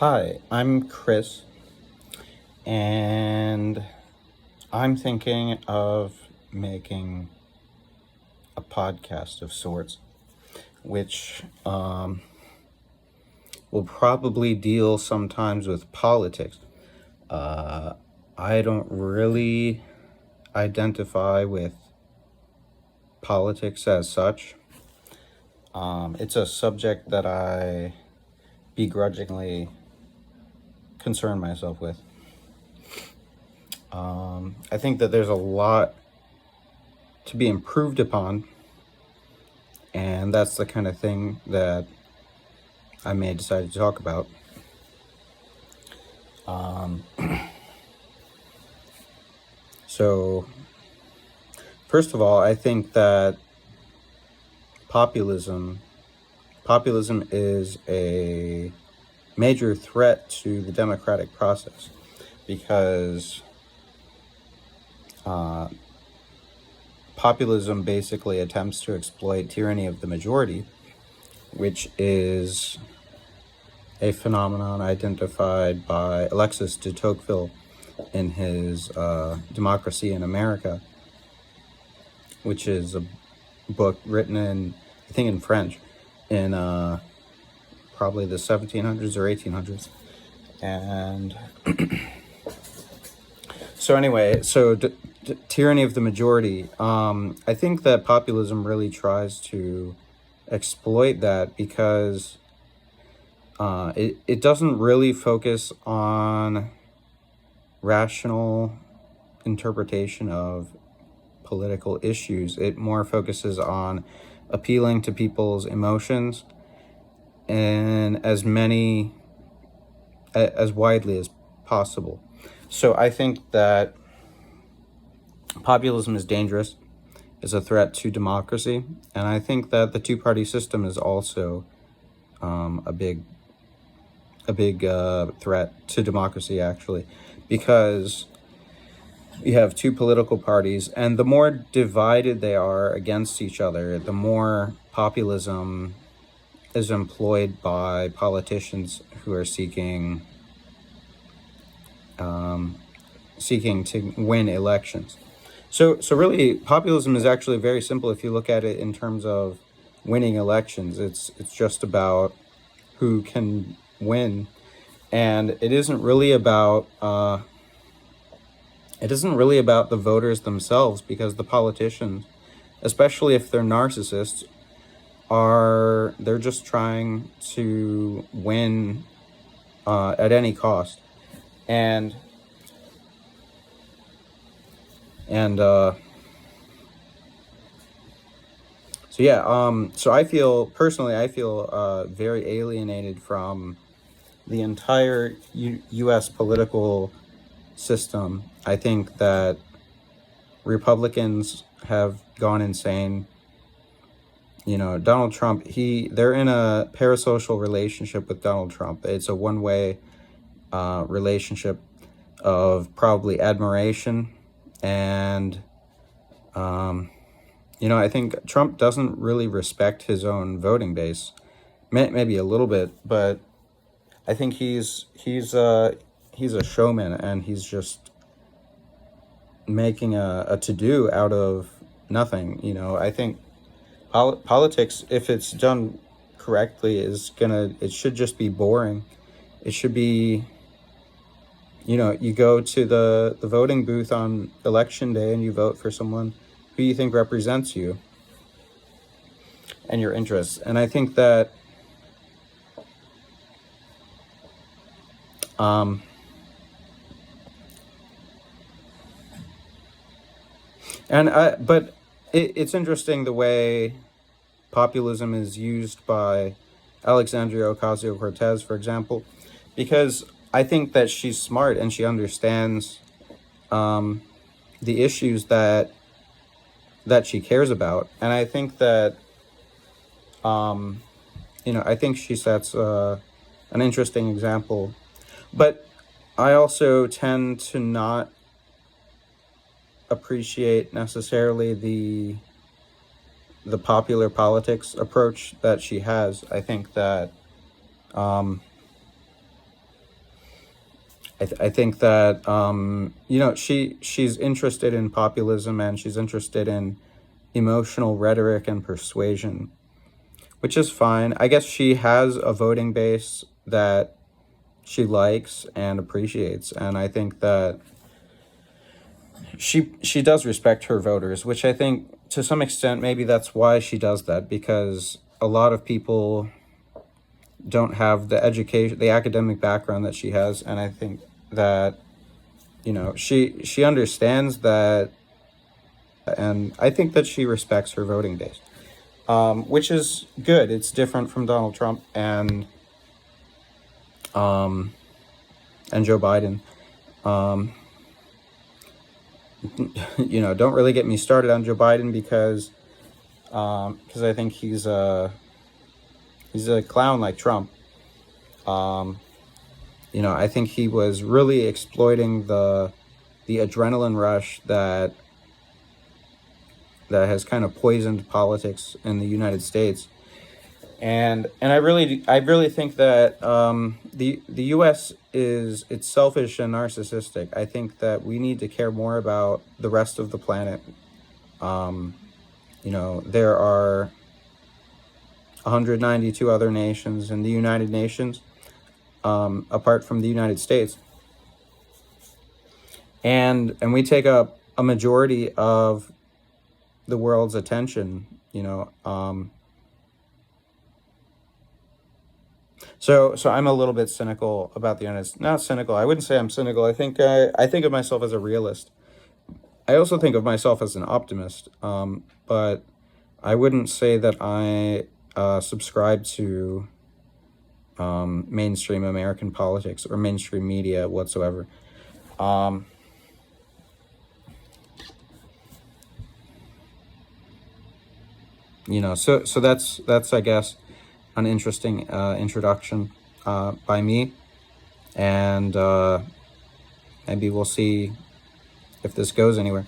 Hi, I'm Chris, and I'm thinking of making a podcast of sorts, which will probably deal sometimes with politics. I don't really identify with politics as such. It's a subject that I begrudgingly concern myself with. I think that there's a lot to be improved upon, and that's the kind of thing that I may decide to talk about. So, first of all, I think that populism is a major threat to the democratic process because populism basically attempts to exploit tyranny of the majority, which is a phenomenon identified by Alexis de Tocqueville in his Democracy in America, which is a book written in French, in probably the 1700s or 1800s. And so anyway, tyranny of the majority. I think that populism really tries to exploit that because it doesn't really focus on rational interpretation of political issues. It more focuses on appealing to people's emotions and as widely as possible. So I think that populism is dangerous, is a threat to democracy, and I think that the two-party system is also a big threat to democracy, actually, because you have two political parties, and the more divided they are against each other, the more populism is employed by politicians who are seeking to win elections. So really, populism is actually very simple if you look at it in terms of winning elections. It's just about who can win, and it isn't really about the voters themselves, because the politicians, especially if they're narcissists, they're just trying to win at any cost. And so I feel very alienated from the entire U.S. political system. I think that Republicans have gone insane. Donald Trump, they're in a parasocial relationship with Donald Trump. It's a one-way relationship of probably admiration, and I think Trump doesn't really respect his own voting base. Maybe a little bit, but I think he's a showman, and he's just making a to-do out of nothing. I think politics, if it's done correctly, it should just be boring. It should be, you go to the voting booth on election day and you vote for someone who you think represents you and your interests. And I think that but it's interesting the way populism is used by Alexandria Ocasio-Cortez, for example, because I think that she's smart and she understands the issues that she cares about, and I think that I think she sets an interesting example. But I also tend to not appreciate necessarily the popular politics approach that she has. I think that I think that you know, she's interested in populism, and she's interested in emotional rhetoric and persuasion, which is fine. I guess she has a voting base that she likes and appreciates, and I think that she does respect her voters, which I think to some extent maybe that's why she does that, because a lot of people don't have the education, the academic background that she has, and I think that, you know, she understands that, and I think that she respects her voting base, which is good. It's different from Donald Trump and Joe Biden. You know, don't really get me started on Joe Biden because I think he's a clown like Trump. You know, I think he was really exploiting the adrenaline rush that has kind of poisoned politics in the United States. And I really think that the U.S. it's selfish and narcissistic. I think that we need to care more about the rest of the planet. You know, there are 192 other nations in the United Nations, apart from the United States, and we take up a majority of the world's attention. You know. So I'm a little bit cynical about the United States. Not cynical. I wouldn't say I'm cynical. I think of myself as a realist. I also think of myself as an optimist. But I wouldn't say that I subscribe to mainstream American politics or mainstream media whatsoever. You know, so that's I guess an interesting introduction by me, and maybe we'll see if this goes anywhere.